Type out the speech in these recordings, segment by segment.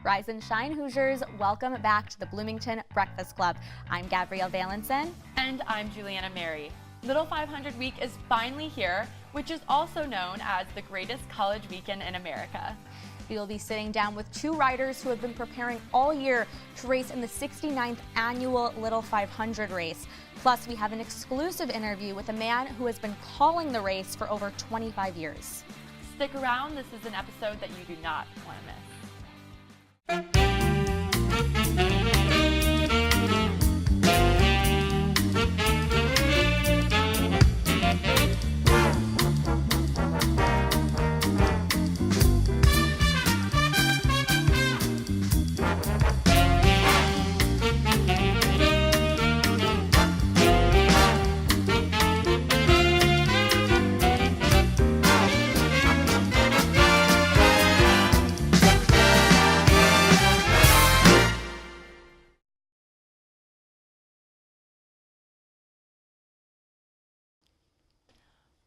Rise and shine, Hoosiers. Welcome back to the Bloomington Breakfast Club. I'm Gabrielle Valenson. And I'm Juliana Mary. Little 500 Week is finally here, which is also known as the greatest college weekend in America. We will be sitting down with two riders who have been preparing all year to race in the 69th annual Little 500 race. Plus, we have an exclusive interview with a man who has been calling the race for over 25 years. Stick around, this is an episode that you do not want to miss.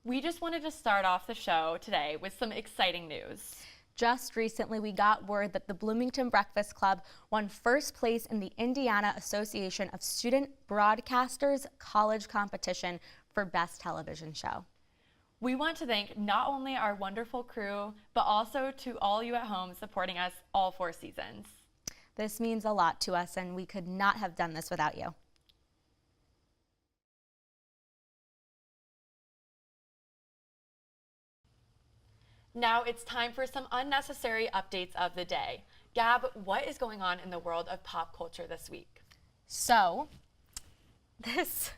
We just wanted to start off the show today with some exciting news. Just recently, we got word that the Bloomington Breakfast Club won first place in the Indiana Association of Student Broadcasters College Competition for Best Television Show. We want to thank not only our wonderful crew, but also to all you at home supporting us all 4 seasons. This means a lot to us, and we could not have done this without you. Now it's time for some unnecessary updates of the day. Gab, what is going on in the world of pop culture this week? So, this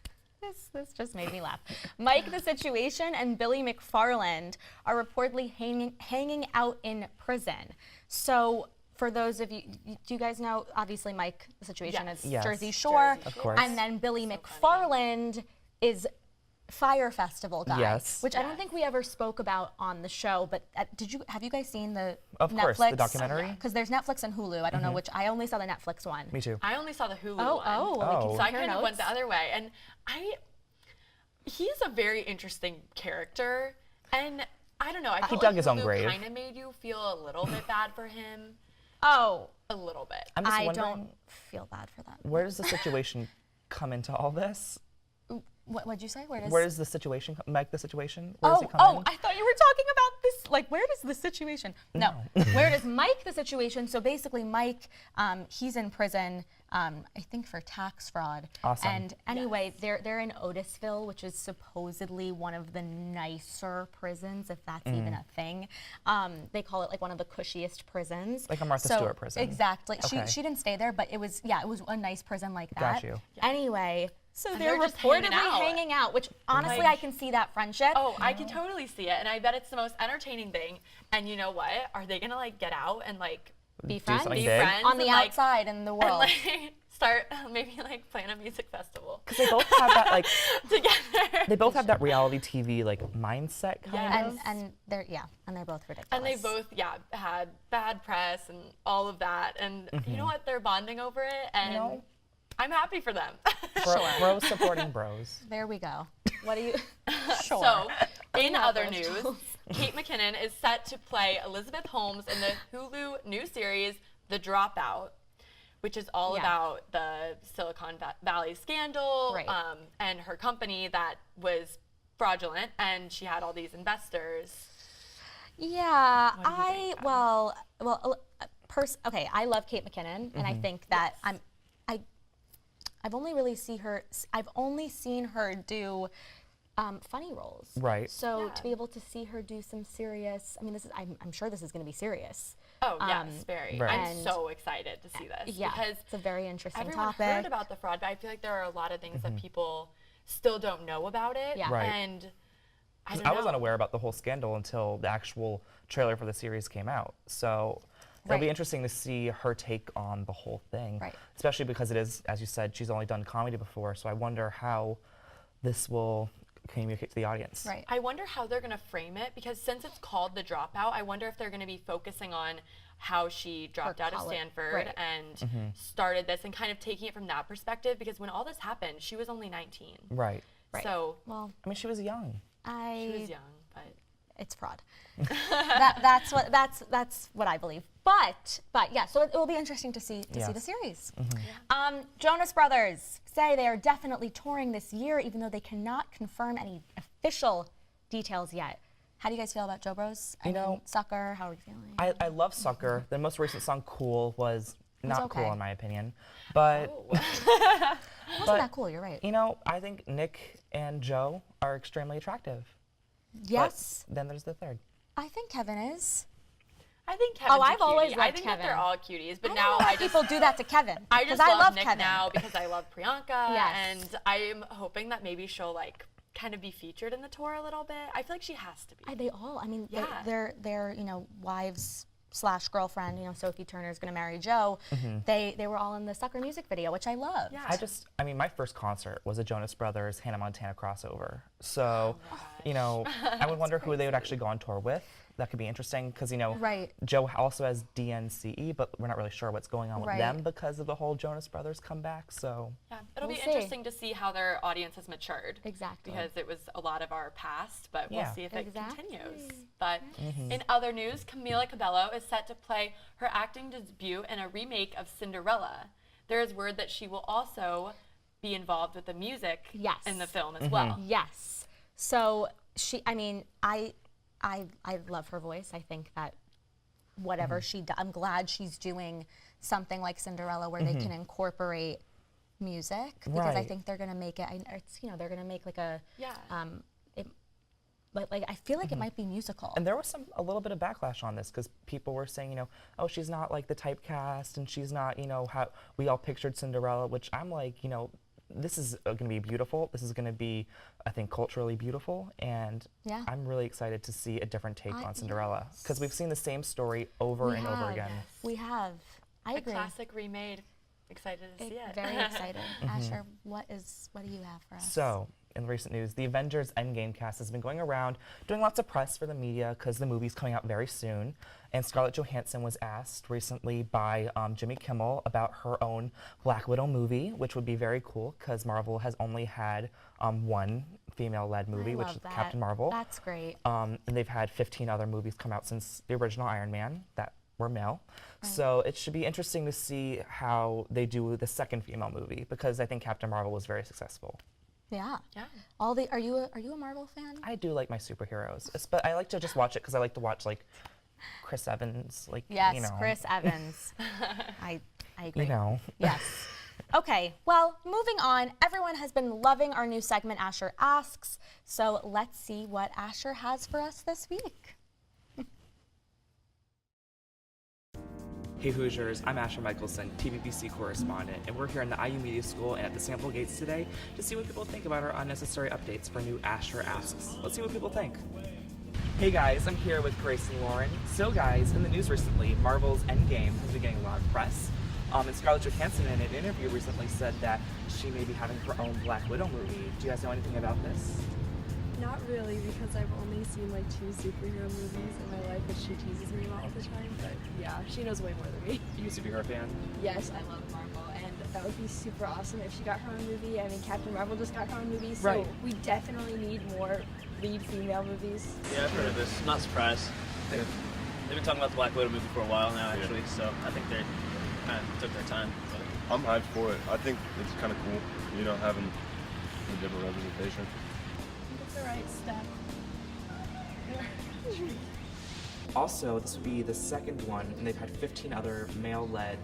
just made me laugh. Mike the Situation and Billy McFarland are reportedly hanging out in prison. So, for those of you, do you guys know, obviously Mike the Situation is Jersey Shore, of course. And then Billy McFarland is Fire Festival guy, which I don't think we ever spoke about on the show. But have you guys seen the Of Netflix? course, the documentary. Because there's Netflix and Hulu. I don't know which. I only saw the Netflix one. Me too. I only saw the Hulu one. Oh. So I kind of went the other way. And he's a very interesting character. And I don't know. I feel dug like his own Hulu grave. kind of made you feel a little bit bad for him. Oh, a little bit. I'm just I wondering, don't feel bad for that. where does the situation come into all this? What'd you say? Where does the situation, Mike the Situation? Where does it come in? I thought you were talking about this. Like, where does the situation? No. Where does Mike the Situation? So basically, Mike, he's in prison, I think for tax fraud. Awesome. And anyway, they're in Otisville, which is supposedly one of the nicer prisons, if that's even a thing. They call it like one of the cushiest prisons. Like a Martha Stewart prison. Exactly. Okay. She didn't stay there, but it was a nice prison like that. Got you. Anyway. So And they're just reportedly hanging out, which honestly I can see that friendship. Oh, I can totally see it, and I bet it's the most entertaining thing. And you know what? Are they gonna like get out and like be friends? something Be big? friends On the and, like, outside in the world. and like start maybe like plan a music festival Because they both have that like together. they both have that reality TV like mindset kind of. and they're both ridiculous. And they both had bad press and all of that, and you know what? They're bonding over it, and I'm happy for them. Bros supporting bros. There we go. What do you? Sure. So, in have other those news, tools. Kate McKinnon is set to play Elizabeth Holmes in the Hulu new series, The Dropout, which is all about the Silicon Valley scandal and her company that was fraudulent, and she had all these investors. Yeah, What do you think, okay, I love Kate McKinnon, and I think that I've only seen her do funny roles. Right. So to be able to see her do some serious, I mean, I'm sure this is going to be serious. Oh, yes, very. Right. I'm so excited to see this. Yeah, because it's a very interesting everyone topic. heard about the fraud, but I feel like there are a lot of things that people still don't know about it. Yeah. Right. And I I was unaware about the whole scandal until the actual trailer for the series came out. So it'll be interesting to see her take on the whole thing. Right. Especially because it is, as you said, she's only done comedy before. So I wonder how this will communicate to the audience. Right. I wonder how they're going to frame it, because since it's called The Dropout, I wonder if they're going to be focusing on how she dropped out of Stanford and started this and kind of taking it from that perspective, because when all this happened, she was only 19. Right. Right. So, Well, I mean, she was young. she was young, but it's fraud. That's what I believe. But yeah, so it will be interesting to see the series. Jonas Brothers say they are definitely touring this year, even though they cannot confirm any official details yet. How do you guys feel about Joe Bros? I mean, Sucker, how are you feeling? I love Sucker. The most recent song, Cool, was not cool in my opinion. But It wasn't that cool, you're right. you know, I think Nick and Joe are extremely attractive. Yes. But then there's the third. I think Kevin is. I think Kevin's I've a always cutie. liked I think Kevin. that they're all cuties, but I now don't know why I just people do that to Kevin. I just I love Nick Kevin now because I love Priyanka, Yes. and I'm hoping that maybe she'll like kind of be featured in the tour a little bit. I feel like she has to be. They all. I mean, Yeah. they're wives / girlfriend. Sophie Turner's gonna marry Joe. They were all in the Sucker music video, which I love. Yeah. I mean, my first concert was a Jonas Brothers Hannah Montana crossover. So, I would wonder who they would actually go on tour with. That could be interesting because, Right. Joe also has DNCE, but we're not really sure what's going on with Right. them because of the whole Jonas Brothers comeback. So, Yeah, it'll We'll be see. interesting to see how their audience has matured. Exactly. Because it was a lot of our past, but we'll Yeah. see if it Exactly. continues. But in other news, Camila Cabello is set to play her acting debut in a remake of Cinderella. There is word that she will also be involved with the music Yes. in the film as well. Yes. So I love her voice. I think that whatever she does, I'm glad she's doing something like Cinderella where they can incorporate music because I Right. think they're gonna make it. They're gonna make like a Yeah. like I feel like it might be musical. and there was a little bit of backlash on this because people were saying, oh, she's not like the typecast and she's not, how we all pictured Cinderella, which I'm like, this is going to be beautiful. This is going to be, I think, culturally beautiful. And Yeah. I'm really excited to see a different take on Cinderella yes. because we've seen the same story over and over again. We have. I A agree. classic remade. Excited to see it. Very excited. Asher, what do you have for us? So, in recent news, the Avengers Endgame cast has been going around doing lots of press for the media because the movie's coming out very soon. And Scarlett Johansson was asked recently by Jimmy Kimmel about her own Black Widow movie, which would be very cool because Marvel has only had one female-led movie, I which love is that. Captain Marvel. That's great. And they've had 15 other movies come out since the original Iron Man that were male. So it should be interesting to see how they do the second female movie because I think Captain Marvel was very successful. Yeah. Yeah. Are you a Marvel fan? I do like my superheroes, but I like to just watch it because I like to watch like Chris Evans, Yes, Chris Evans. I agree. Yes. Okay, well, moving on. Everyone has been loving our new segment, Asher Asks. So let's see what Asher has for us this week. Hey Hoosiers, I'm Asher Michelson, TVBC correspondent, and we're here in the IU Media School and at the sample gates today to see what people think about our unnecessary updates for new Asher Asks. Let's see what people think. Hey guys, I'm here with Grace and Lauren. So guys, in the news recently, Marvel's Endgame has been getting a lot of press. And Scarlett Johansson in an interview recently said that she may be having her own Black Widow movie. Do you guys know anything about this? Not really, because I've only seen like 2 superhero movies in my life, which she teases me about all the time. But yeah, she knows way more than me. Are you a superhero fan? Yes, I love Marvel, and that would be super awesome if she got her own movie. I mean, Captain Marvel just got her own movie, so Right. we definitely need more lead female movies. Yeah, I've heard of this. I'm not surprised. They've been talking about the Black Widow movie for a while now, actually, so I think they kind of took their time. But I'm hyped for it. I think it's kind of cool, having a different representation. It's the right step. Also, this would be the second one, and they've had 15 other male-led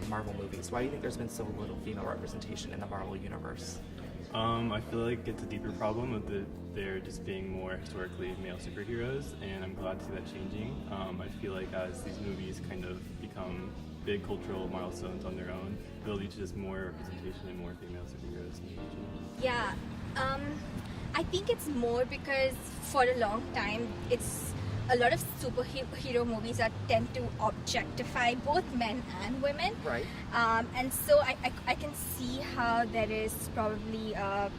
Marvel movies. Why do you think there's been so little female representation in the Marvel universe? I feel like it's a deeper problem of there just being more historically male superheroes, and I'm glad to see that changing. I feel like as these movies kind of become big cultural milestones on their own, they'll lead to just more representation and more female superheroes in the future. Yeah, I think it's more because for a long time, it's a lot of superhero movies that tend to objectify both men and women. Right. And so I can see how there is probably an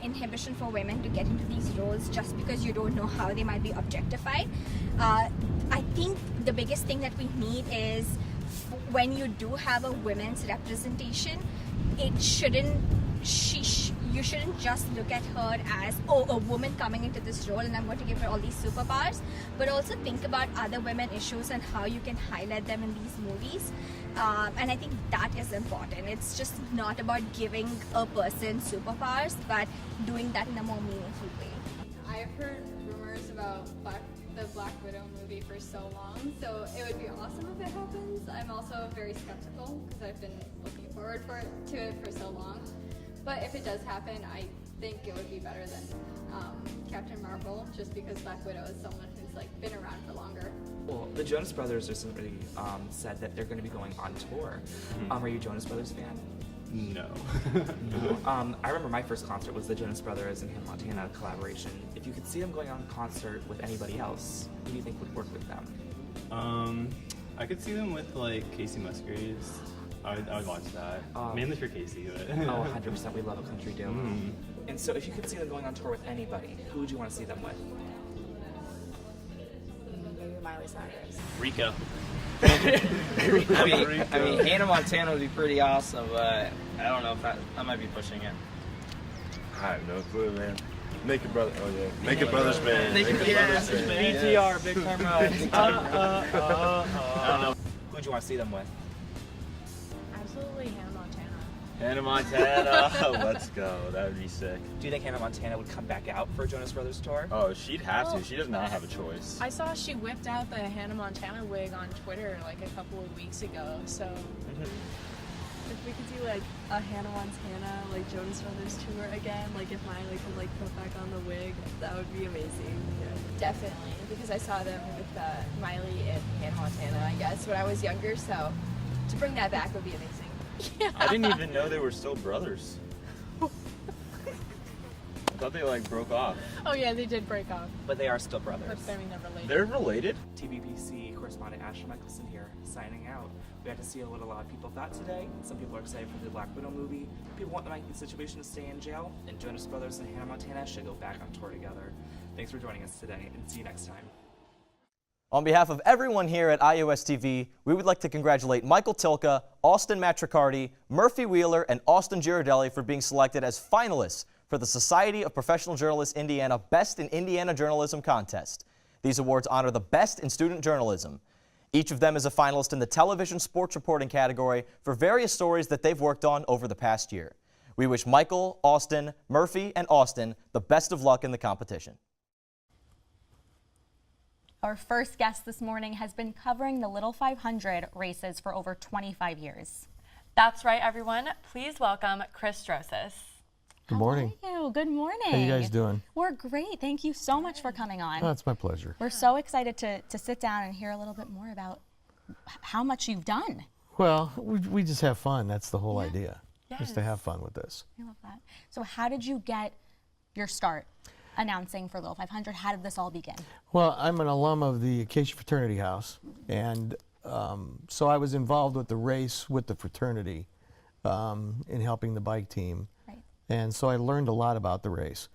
inhibition for women to get into these roles just because you don't know how they might be objectified. I think the biggest thing that we need is when you do have a women's representation, it shouldn't you shouldn't just look at her as, oh, a woman coming into this role and I'm going to give her all these superpowers, but also think about other women issues and how you can highlight them in these movies. And I think that is important. It's just not about giving a person superpowers, but doing that in a more meaningful way. I've heard rumors about the Black Widow movie for so long, so it would be awesome if it happens. I'm also very skeptical because I've been looking forward to it for so long. But if it does happen, I think it would be better than Captain Marvel, just because Black Widow is someone who's like been around for longer. Well, the Jonas Brothers recently said that they're going to be going on tour. Are you a Jonas Brothers fan? No. No. I remember my first concert was the Jonas Brothers and Hannah Montana collaboration. If you could see them going on a concert with anybody else, who do you think would work with them? I could see them with like Casey Musgraves. I would watch that. Mainly for Casey, but Oh, 100%. We love a country duo. And so if you could see them going on tour with anybody, who would you want to see them with? Maybe Miley Cyrus. Rico. I mean, Hannah Montana would be pretty awesome, but I don't know if I might be pushing it. I have no clue, man. Naked Brother. Oh yeah, Naked Brothers Band. Naked Brothers Band. BTR, big time ride. I don't know. Who would you want to see them with? Absolutely Hannah Montana. Hannah Montana. Let's go. That would be sick. Do you think Hannah Montana would come back out for a Jonas Brothers tour? Oh, she'd have to. She does not have a choice. I saw she whipped out the Hannah Montana wig on Twitter like a couple of weeks ago, so if we could do like a Hannah Montana, like Jonas Brothers tour again, like if Miley could like put back on the wig, that would be amazing. Definitely, because I saw them with Miley and Hannah Montana, I guess, when I was younger, so to bring that back would be amazing. Yeah. I didn't even know they were still brothers. I thought they like broke off. Oh yeah, they did break up. But they are still brothers. But they're related. They're related? TVBC correspondent Asher Michelson here, signing out. We had to see what a lot of people thought today. Some people are excited for the Black Widow movie. People want the Mikey situation to stay in jail. And Jonas Brothers and Hannah Montana should go back on tour together. Thanks for joining us today, and see you next time. On behalf of everyone here at IUSTV, we would like to congratulate Michael Tilka, Austin Matricardi, Murphy Wheeler, and Austin Girardelli for being selected as finalists for the Society of Professional Journalists Indiana Best in Indiana Journalism Contest. These awards honor the best in student journalism. Each of them is a finalist in the television sports reporting category for various stories that they've worked on over the past year. We wish Michael, Austin, Murphy, and Austin the best of luck in the competition. Our first guest this morning has been covering the Little 500 races for over 25 years. That's right, everyone. Please welcome Chris Drosis. Good morning. How are you? Good morning. How you guys doing? We're great. Thank you so much for coming on. Oh, it's my pleasure. We're so excited to sit down and hear a little bit more about how much you've done. Well, we just have fun. That's the whole idea. Yes. Just to have fun with this. I love that. So how did you get your start announcing for Little 500? How did this all begin? Well, I'm an alum of the Acacia Fraternity House, and so I was involved with the race with the fraternity in helping the bike team. Right. And so I learned a lot about the race.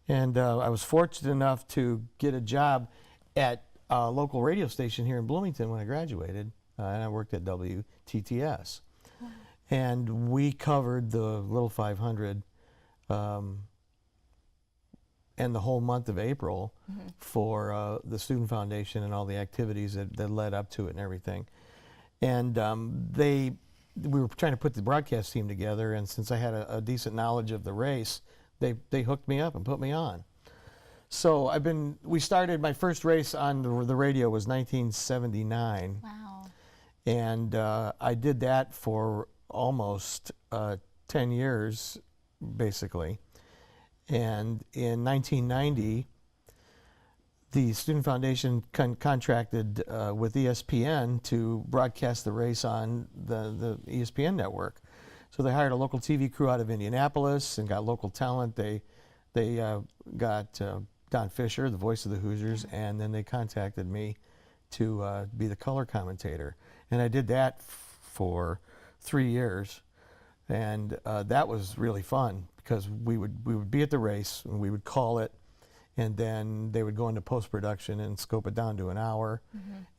And I was fortunate enough to get a job at a local radio station here in Bloomington when I graduated, and I worked at WTTS. Wow. And we covered the Little 500 and the whole month of April for the Student Foundation and all the activities that led up to it and everything. And we were trying to put the broadcast team together, and since I had a decent knowledge of the race, they hooked me up and put me on. So we started, my first race on the radio was 1979. Wow. And I did that for almost 10 years, basically. And in 1990, the Student Foundation contracted with ESPN to broadcast the race on the ESPN network. So they hired a local TV crew out of Indianapolis and got local talent. They got Don Fisher, the voice of the Hoosiers, and then they contacted me to be the color commentator. And I did that for 3 years, and that was really fun because we would be at the race and we would call it, and then they would go into post-production and scope it down to an hour,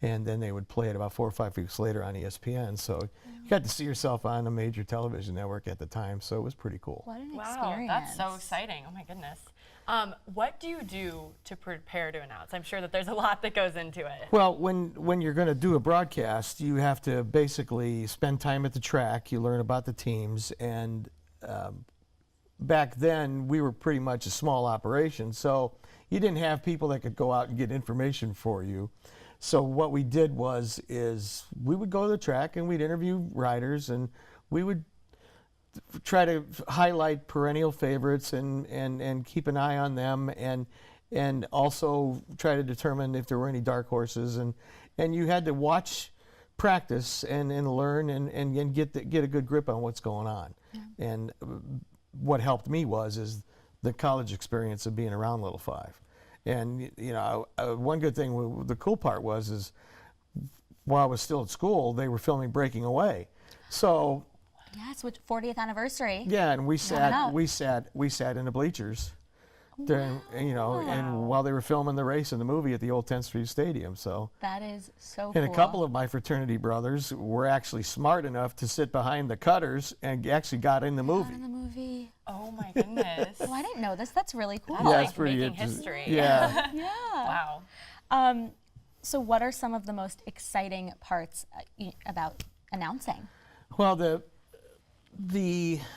and then they would play it about 4 or 5 weeks later on ESPN. So you got to see yourself on a major television network at the time, so it was pretty cool. What an Wow, experience. that's so exciting. Oh my goodness. What do you do to prepare to announce? I'm sure that there's a lot that goes into it. Well, when you're going to do a broadcast, you have to basically spend time at the track. You learn about the teams, and back then we were pretty much a small operation, so you didn't have people that could go out and get information for you. So what we did is we would go to the track and we'd interview riders, and we would try to highlight perennial favorites and keep an eye on them, and also try to determine if there were any dark horses, and you had to watch practice and learn and get a good grip on what's going on. And what helped me is the college experience of being around Little Five. And you know, one good thing, the cool part is while I was still at school, they were filming Breaking Away. So yes, with 40th anniversary. yeah, and we sat in the bleachers during, you know, and while they were filming the race in the movie at the old 10th Street Stadium. So that is so and cool. a couple of my fraternity brothers were actually smart enough to sit behind the cutters and actually got in the movie. In the movie. Oh my goodness. Well, I didn't know this. That's really cool. That's Yeah, like it's pretty making interesting. history. Yeah. Yeah. Wow. So what are some of the most exciting parts about announcing? Well, the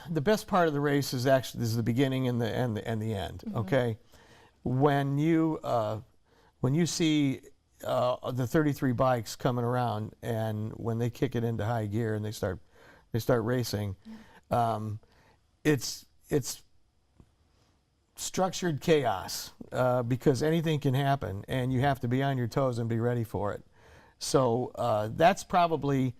best part of the race is actually the beginning and the end. Okay, when you see the 33 bikes coming around, and when they kick it into high gear and they start racing, it's structured chaos because anything can happen, and you have to be on your toes and be ready for it. So that's probably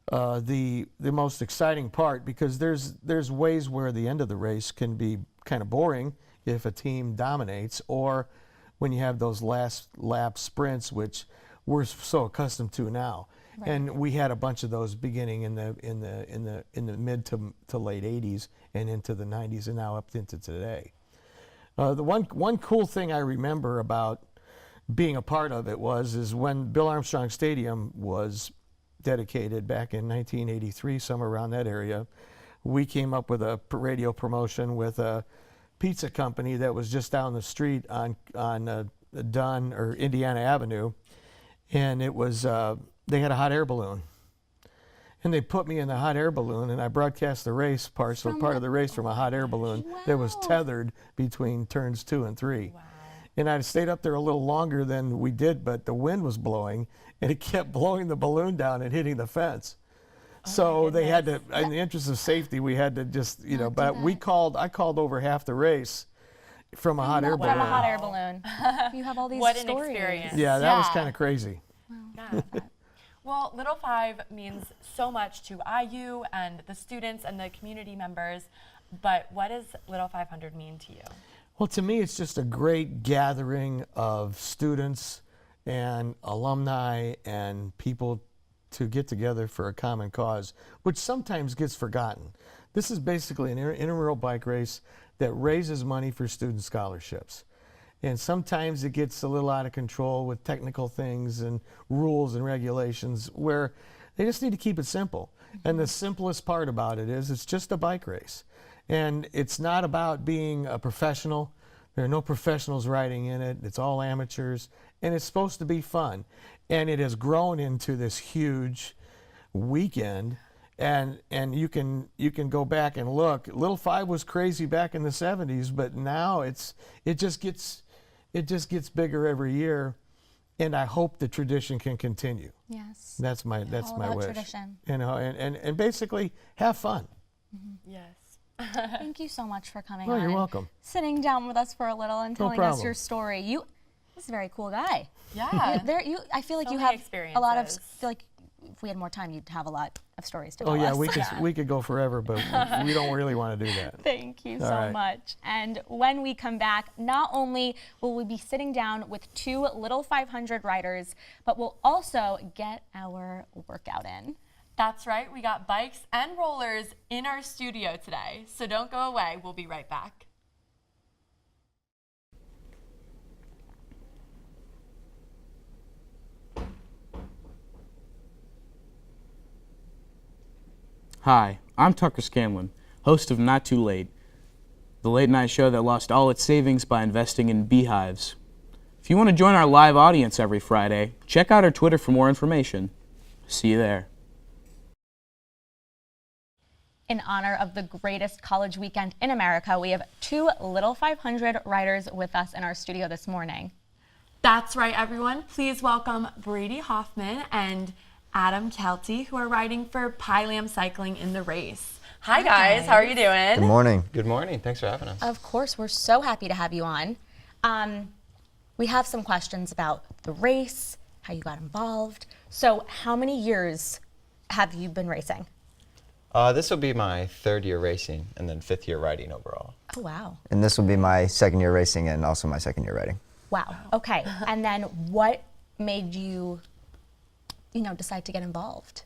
the most exciting part, because there's ways where the end of the race can be kind of boring if a team dominates, or when you have those last lap sprints, which we're so accustomed to now. Right. And we had a bunch of those beginning in the mid to late 80s and into the 90s, and now up into today. The one cool thing I remember about being a part of it is when Bill Armstrong Stadium was dedicated back in 1983, somewhere around that area, we came up with a radio promotion with a pizza company that was just down the street on Dunn or Indiana Avenue, and it was they had a hot air balloon, and they put me in the hot air balloon, and I broadcast the race part of the race from a hot air balloon that was tethered between turns 2 and 3. Wow. And I stayed up there a little longer than we did, but the wind was blowing, and it kept blowing the balloon down and hitting the fence. So they had to, in the interest of safety, we had to just, you know, but I called over half the race from a hot air balloon. From a hot air balloon. You have all these what stories. An experience. Yeah, that was kind of crazy. Wow. Well, Little Five means so much to IU and the students and the community members, but what does Little 500 mean to you? Well, to me, it's just a great gathering of students and alumni and people to get together for a common cause, which sometimes gets forgotten. This is basically an intramural bike race that raises money for student scholarships. And sometimes it gets a little out of control with technical things and rules and regulations where they just need to keep it simple. And the simplest part about it is it's just a bike race. And it's not about being a professional. There are no professionals riding in it. It's all amateurs. And it's supposed to be fun. And it has grown into this huge weekend. And you can go back and look. Little Five was crazy back in the 70s, but now it just gets bigger every year. And I hope the tradition can continue. Yes. That's my wish. Tradition. You know, and basically have fun. Mm-hmm. Yes. Thank you so much for coming Oh, on. you're welcome. Sitting down with us for a little and telling us your story. This is a very cool guy. Yeah. I feel like so you have experiences. a lot of. I feel like if we had more time, you'd have a lot of stories to tell us. Oh yeah, we could go forever, but we don't really want to do that. Thank you so much. And when we come back, not only will we be sitting down with 2 Little 500 riders, but we'll also get our workout in. That's right, we got bikes and rollers in our studio today. So don't go away, we'll be right back. Hi, I'm Tucker Scanlon, host of Not Too Late, the late-night show that lost all its savings by investing in beehives. If you want to join our live audience every Friday, check out our Twitter for more information. See you there. In honor of the greatest college weekend in America, we have 2 Little 500 riders with us in our studio this morning. That's right, everyone. Please welcome Brady Hoffman and Adam Kelty, who are riding for Pilam Cycling in the race. Hi, guys. How are you doing? Good morning. Good morning. Thanks for having us. Of course, we're so happy to have you on. We have some questions about the race, how you got involved. So how many years have you been racing? This will be my 3rd year racing and then 5th year riding overall. Oh, wow. And this will be my 2nd year racing and also my 2nd year riding. Wow. Okay. And then what made you, decide to get involved?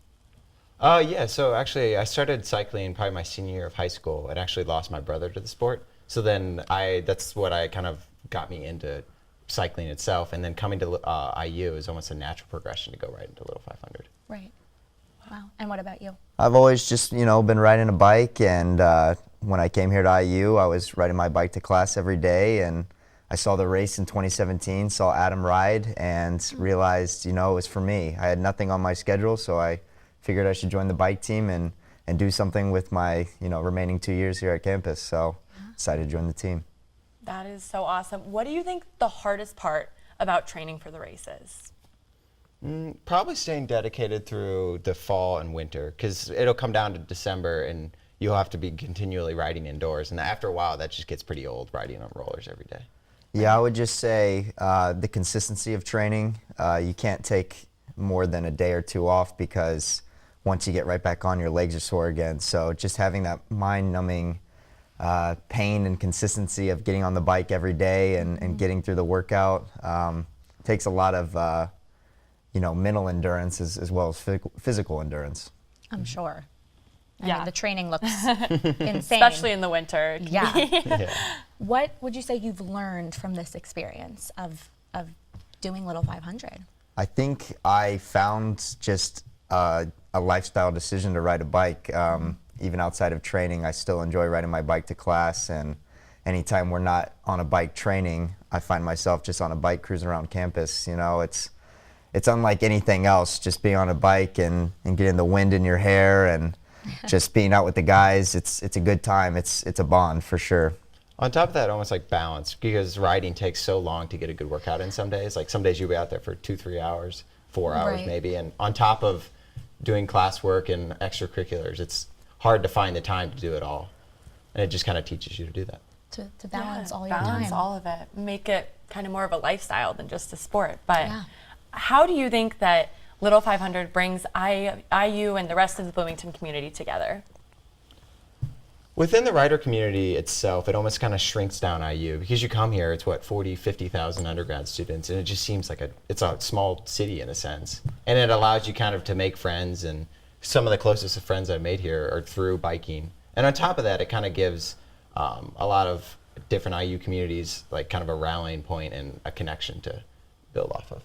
Yeah, so actually I started cycling probably my senior year of high school and actually lost my brother to the sport. So then that's what I kind of got me into cycling itself. And then coming to IU is almost a natural progression to go right into Little 500. Right. Wow. And what about you? I've always just, been riding a bike, and when I came here to IU, I was riding my bike to class every day, and I saw the race in 2017, saw Adam ride, and realized, it was for me. I had nothing on my schedule, so I figured I should join the bike team and do something with my, remaining 2 years here at campus, so decided to join the team. That is so awesome. What do you think the hardest part about training for the race is? Probably staying dedicated through the fall and winter, because it'll come down to December and you'll have to be continually riding indoors, and after a while that just gets pretty old, riding on rollers every day. Yeah, I would just say the consistency of training. You can't take more than a day or 2 off, because once you get right back on, your legs are sore again. So just having that mind-numbing pain and consistency of getting on the bike every day and getting through the workout takes a lot of mental endurance as well as physical endurance. I'm sure. I mean, the training looks insane. Especially in the winter. Yeah. What would you say you've learned from this experience of doing Little 500? I think I found just a lifestyle decision to ride a bike. Even outside of training, I still enjoy riding my bike to class, and anytime we're not on a bike training, I find myself just on a bike cruising around campus. It's unlike anything else, just being on a bike and getting the wind in your hair and just being out with the guys. It's a good time. It's a bond for sure. On top of that, almost like balance, because riding takes so long to get a good workout in some days. Like some days you'll be out there for 2-3 hours, 4 hours maybe, and on top of doing classwork and extracurriculars, it's hard to find the time to do it all. And it just kind of teaches you to do that. To balance all your time. Balance all of it. Make it kind of more of a lifestyle than just a sport. But how do you think that Little 500 brings IU and the rest of the Bloomington community together? Within the rider community itself, it almost kind of shrinks down IU, because you come here, it's what, 40, 50,000 undergrad students, and it just seems like it's a small city in a sense. And it allows you kind of to make friends, and some of the closest friends I've made here are through biking. And on top of that, it kind of gives a lot of different IU communities like kind of a rallying point and a connection to build off of.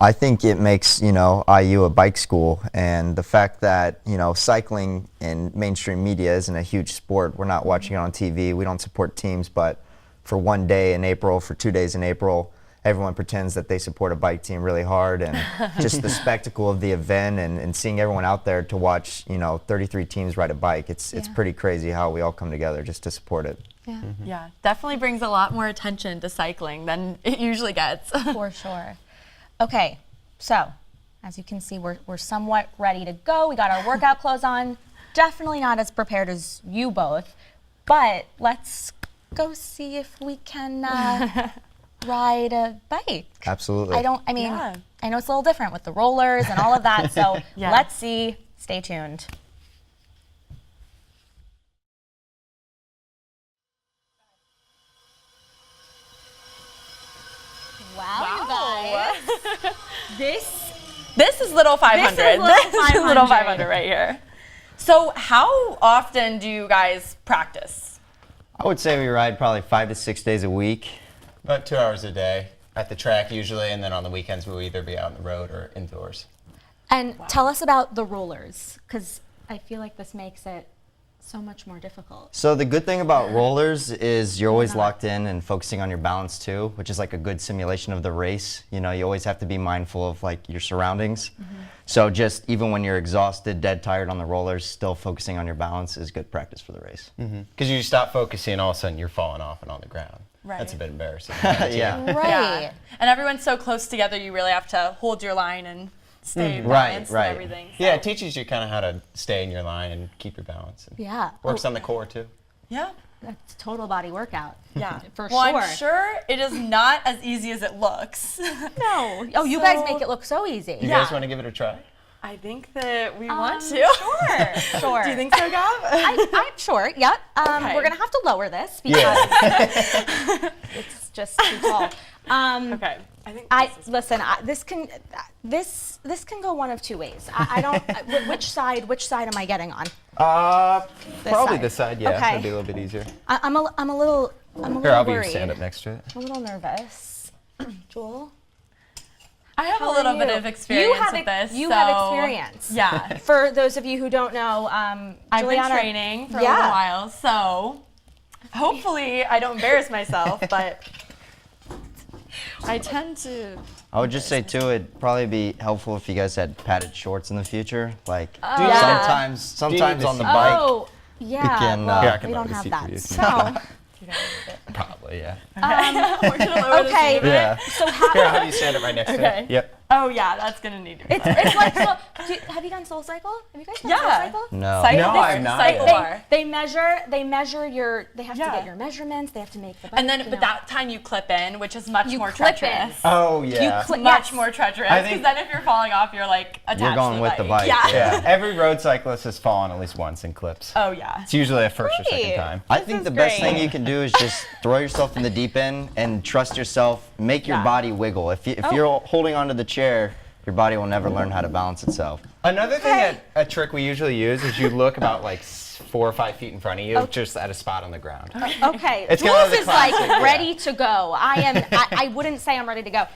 I think it makes, IU a bike school, and the fact that, cycling in mainstream media isn't a huge sport. We're not watching it on TV. We don't support teams, but for one day in April, for 2 days in April, everyone pretends that they support a bike team really hard, and just the spectacle of the event and seeing everyone out there to watch, 33 teams ride a bike. It's pretty crazy how we all come together just to support it. Yeah. Yeah, definitely brings a lot more attention to cycling than it usually gets. For sure. Okay, so as you can see, we're somewhat ready to go. We got our workout clothes on. Definitely not as prepared as you both, but let's go see if we can ride a bike. Absolutely. I know it's a little different with the rollers and all of that, so let's see. Stay tuned. Wow, you guys. This is Little 500. This is Little 500 right here. So how often do you guys practice? I would say we ride probably 5 to 6 days a week. About 2 hours a day at the track usually, and then on the weekends we'll either be out on the road or indoors. And tell us about the rollers, because I feel like this makes it so much more difficult. So the good thing about rollers is you're always locked in and focusing on your balance too, which is like a good simulation of the race. You know, you always have to be mindful of like your surroundings. So just even when you're exhausted, dead tired on the rollers, still focusing on your balance is good practice for the race. Because you stop focusing, all of a sudden you're falling off and on the ground. Right. That's a bit embarrassing. Yeah. Right. Yeah. And everyone's so close together, you really have to hold your line and stay balanced and everything. So. Yeah, it teaches you kind of how to stay in your line and keep your balance. And Yeah. works on the core too. Yeah. That's total body workout. Yeah. For well, sure. I'm sure it is not as easy as it looks. No. Oh, you guys make it look so easy. You guys want to give it a try? I think that we want to. Sure. Sure. Do you think so, Gab? I'm sure. Yep. Okay. We're gonna have to lower this because it's just too tall. Okay. I think listen. This can go one of two ways. I don't. Which side am I getting on? Probably side. this side. Yeah, Okay. it'll be a little bit easier. I'm a little Here, I'll be worried. stand up next to it. I'm a little nervous. Joel. I have How a little are bit you? of experience You have with this. You so have experience. Yeah. For those of you who don't know, I've Juliana, been training for a little while, so hopefully I don't embarrass myself, but I tend to. I would just say too, it'd probably be helpful if you guys had padded shorts in the future. Like sometimes on the bike. Oh, yeah. You can, well, I we don't have that. you. So. Probably, yeah. We're gonna lower this Okay. even. Yeah. So how? Here, I'll have you stand up right next to Okay. it. Yep. Oh yeah, that's gonna need to be. It's like have you done Soul Cycle? Have you guys done Soul Cycle? No. Cycle, No, I've not. Cycle bar. They measure your. They have to get your measurements. They have to make the bike. And then, you but know. that time you clip in, which is much more clip treacherous. Oh yeah. Much more treacherous. I Because think- then if you're falling off, you're like attached You're going to with the bike. Yeah. Yeah. Every road cyclist has fallen at least once in clips. Oh yeah. It's usually a first or second time. I think the best thing you can do is just throw yourself in the deep end and trust yourself. Make your body wiggle. If you're holding onto the chair, your body will never learn how to balance itself. Another thing, a trick we usually use is you look about like 4 or 5 feet in front of you, just at a spot on the ground. Okay. It's kind of Jules the is like classic, yeah. ready to go. I wouldn't say I'm ready to go.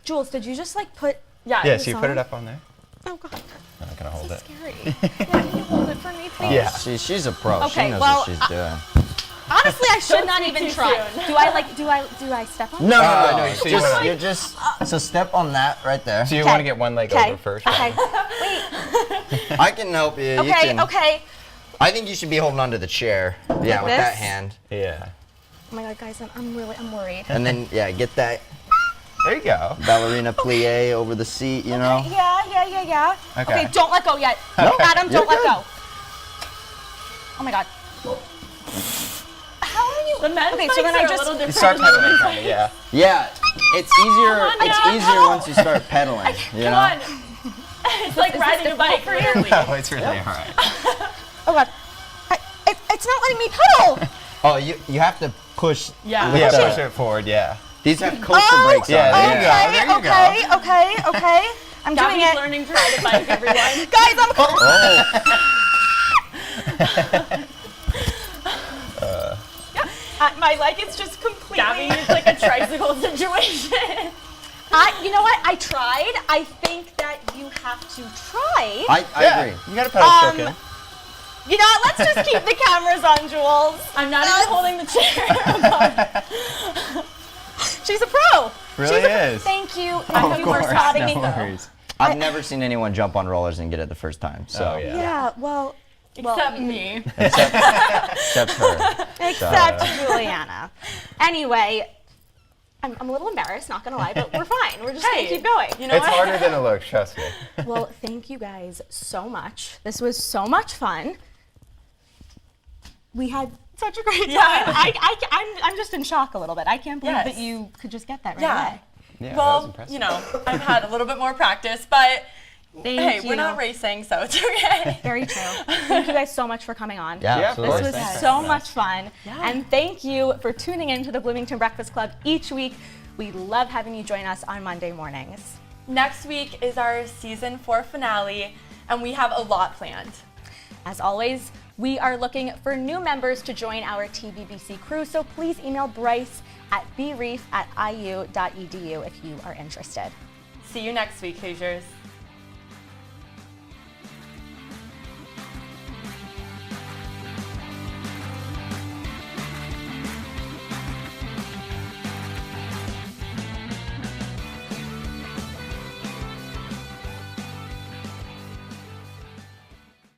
Jules, did you just like put? Yeah, so you put it up on there. Oh God. I'm not gonna hold it. Scary. Yeah, can you hold it for me, please? Yeah. She's a pro. Okay, she knows well, what she's doing. Honestly, I should not speak even too try. soon. Do I step on? No, no, so you just so step on that right there. So you want to get one leg over first. Okay. Wait. I can help you. You Okay. can, Okay. I think you should be holding onto the chair. Yeah, with that this? hand. Yeah. Oh my God, guys, I'm worried. And then get that There you go. ballerina plie over the seat. You know. Yeah. Okay. Okay, don't let go yet. No, Adam, you're don't let good. go. Oh my God. How are you? The men's Okay, bikes so then are I a just. little You different start than the pedaling, women's kinda, yeah. Yeah, it's easier. on, It's Adam, easier pedal. once you start pedaling. You Come know. on. It's like riding a bike, literally. No, it's really alright. Oh God. It's not letting me pedal. Oh, you have to push. Yeah. with Yeah, the- push it forward, yeah. These have coaster brakes on. Yeah, there you go. Okay, There you okay, go. okay. I'm doing Gabby's it. learning to ride a bike, everyone. Guys, I'm. My leg is just completely. Gabby is like a tricycle situation. You know what? I tried. I think that you have to try. I agree. You gotta pedal stroke in. You know what? Let's just keep the cameras on, Jules. I'm not even holding the chair. She's a pro. Really She's a is. Thank you. Of Thank you for course, spotting me. no worries. I've never seen anyone jump on rollers and get it the first time. So Oh, yeah. Yeah, well, Except me. except her. except Juliana. Anyway, I'm a little embarrassed, not gonna lie, but we're fine. We're just gonna keep going. You know It's what? harder than it looks, trust me. Well, thank you guys so much. This was so much fun. We had such a great time. Yeah. I'm just in shock a little bit. I can't believe Yes. that you could just get that right Yeah. away. Yeah, that was Well, impressive. you know, I've had a little bit more practice, but hey, you. we're not racing, so it's okay. Very true. Thank you guys so much for coming on. Yeah, Yeah, absolutely. This was Thanks for so having much us. fun. And thank you for tuning in to the Bloomington Breakfast Club each week. We love having you join us on Monday mornings. Next week is our season 4 finale, and we have a lot planned. As always, we are looking for new members to join our TVBC crew, so please email Bryce at breef@iu.edu if you are interested. See you next week, Hoosiers.